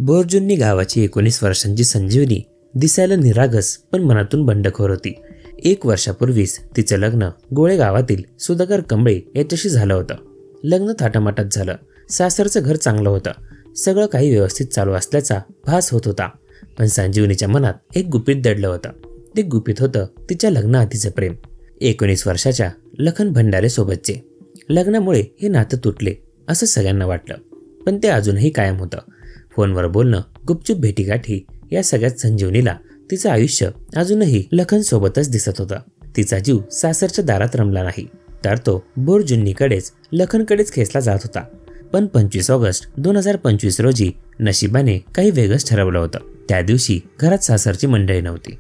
बोरजुन्नी गावाची 19 वर्षांची संजीवनी दिसायला निरागस पण मनातून बंडखोर होती। 1 वर्षापूर्वीच तिचं लग्न गोळे गावातील सुधाकर कंबळे याच्याशी झालं होतं। लग्न थाटामाटात झालं। सासरचं घर चांगलं होतं, सगळं काही व्यवस्थित चालू असल्याचा भास होत होता। पण संजीवनीच्या मनात एक गुपित दडलं होतं। ते गुपित होतं तिच्या लग्नाआधीचं प्रेम। 19 वर्षाच्या लखन भंडारे सोबतचे लग्नामुळे हे नातं तुटले असं सगळ्यांना वाटलं, पण ते अजूनही कायम होतं। फोनवर बोलणं, गुपचूप भेटीगाठी या सगळ्यात संजीवनीला तिचं आयुष्य अजूनही लखन सोबतच दिसत होतं। तिचा जीव सासरच्या दारात रमला नाही, तर तो बोरजुन्नीकडेच लखनकडेच खेचला जात होता। पण 25 ऑगस्ट 2025 रोजी नशिबाने काही वेगळंच ठरवलं होतं। त्या दिवशी घरात सासरची मंडळी नव्हती।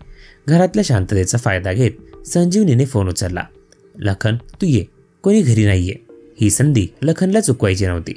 घरातल्या शांततेचा फायदा घेत संजीवनीने फोन उचलला। लखन, तू ये, कोणी घरी नाहीये। ही संधी लखनला चुकवायची नव्हती।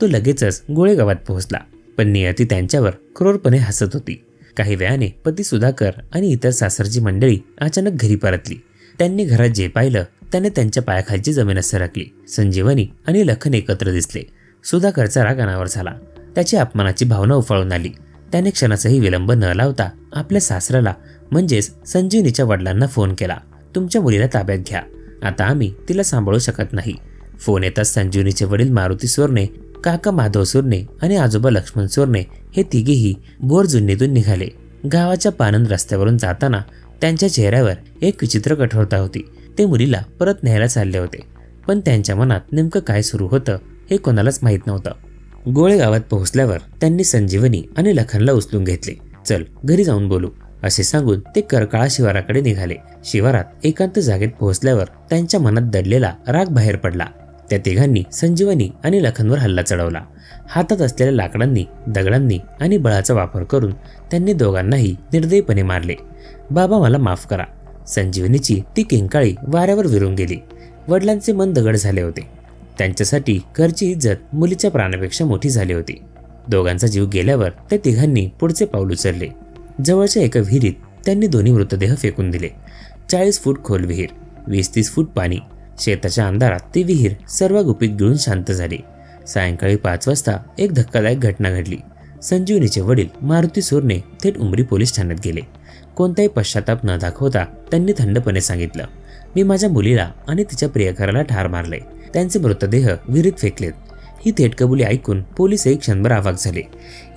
तो लगेचच गोळेगावात पोहोचला, पण नियती त्यांच्यावर क्रूरपणे हसत होती। काही वेळाने पती सुधाकर आणि इतर सासरची मंडळी अचानक घरी परतली। त्यांनी घरात जे पाहिलं त्याने त्यांच्या पायाखालची जमीनच सरकली। संजीवनी आणि लखन एकत्र दिसले। सुधाकरचा राग अनावर झाला। त्याची अपमानाची भावना उफाळून आली। त्याने क्षणाचाही विलंब न लावता आपल्या सासऱ्याला म्हणजेच संजीवनीच्या वडिलांना फोन केला। तुमच्या मुलीला ताब्यात घ्या, आता आम्ही तिला सांभाळू शकत नाही। फोन येताच संजीवनीचे वडील मारुती सोरणे, काका माधव सोरणे आणि आजोबा लक्ष्मण सोरणे हे तिघेही बोरजुन्नीतून निघाले। गावाच्या पानंद रस्त्यावरून जाताना त्यांच्या चेहऱ्यावर एक विचित्र कठोरता होती। ते मुलीला परत न्यायला चालले होते, पण त्यांच्या मनात नेमकं काय सुरू होतं हे कोणालाच माहीत नव्हतं। गोळेगावात पोहोचल्यावर त्यांनी संजीवनी आणि लखनला उचलून घेतले। चल घरी जाऊन बोलू, असे सांगून ते करकाळा शिवाराकडे निघाले। शिवारात एकांत जागेत पोहोचल्यावर त्यांच्या मनात दडलेला राग बाहेर पडला। त्या तिघांनी संजीवनी आणि लखनवर हल्ला चढवला। हातात असलेल्या लाकडांनी, दगडांनी आणि बळाचा वापर करून त्यांनी दोघांनाही निर्दयीपणे मारले। बाबा, मला माफ करा। संजीवनीची ती किंकाळी वाऱ्यावर विरून गेली। वडिलांचे मन दगड झाले होते। त्यांच्यासाठी घरची इज्जत मुलीच्या प्राणापेक्षा मोठी झाली होती। दोघांचा जीव गेल्यावर त्या तिघांनी पुढचे पाऊल उचलले। जवळच्या एका विहिरीत त्यांनी दोन्ही मृतदेह फेकून दिले। 40 फूट खोल विहीर, 20-30 फूट पाणी। शेताच्या अंधारात ती विहीर सर्व गुपित गिळून शांत झाली। सायंकाळी 5 वाजता एक धक्कादायक घटना घडली। संजीवनीचे वडील मारुती सोरणे थेट उमरी पोलीस ठाण्यात गेले। कोणताही पश्चाताप न दाखवता त्यांनी थंडपणे सांगितलं, मी माझ्या मुलीला आणि तिच्या प्रियकराला ठार मारले, त्यांचे मृतदेह विहिरीत फेकलेत। ही थेट कबुली ऐकून पोलीसही क्षणभर अवाक झाले।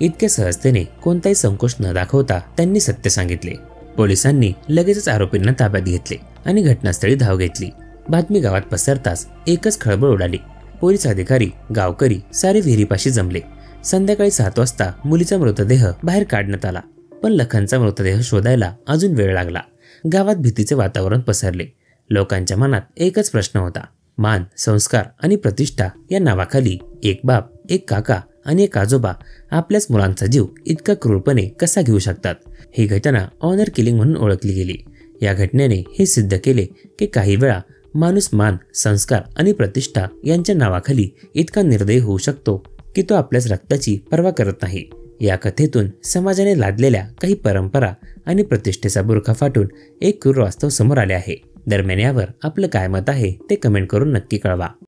इतक्या सहजतेने कोणताही संकोच न दाखवता त्यांनी सत्य सांगितले। पोलिसांनी लगेचच आरोपींना ताब्यात घेतले आणि घटनास्थळी धाव घेतली। बातमी गावात पसरताच एकच खळबळ उडाली। पोलीस अधिकारी, गावकरी सारे विहिरीपाशी जमले। संध्याकाळी 7 वाजता मुलीचा मृतदेह बाहेर काढण्यात आला, पण लखनचा मृतदेह शोधायला अजून वेळ लागला। गावात भीतीचे वातावरण पसरले। लोकांच्या मनात एकच प्रश्न होता, मान, संस्कार आणि प्रतिष्ठा या नावाखाली एक बाप, एक काका आणि एक आजोबा आपल्याच मुलांचा जीव इतका क्रूरपणे कसा घेऊ शकतात। ही घटना ऑनर किलिंग म्हणून ओळखली गेली। या घटनेने हे सिद्ध केले की काही वेळा माणूस मान, संस्कार आणि प्रतिष्ठा यांच्या नावाखाली इतका निर्दयी होऊ शकतो की तो आपल्याच रक्ताची पर्वा करत नाही। या कथेतून समाजाने लादलेल्या काही परंपरा आणि प्रतिष्ठेचा बुरखा फाटून एक क्रूर वास्तव समोर आले आहे। दरम्यान यावर आपलं काय मत आहे ते कमेंट करून नक्की कळवा।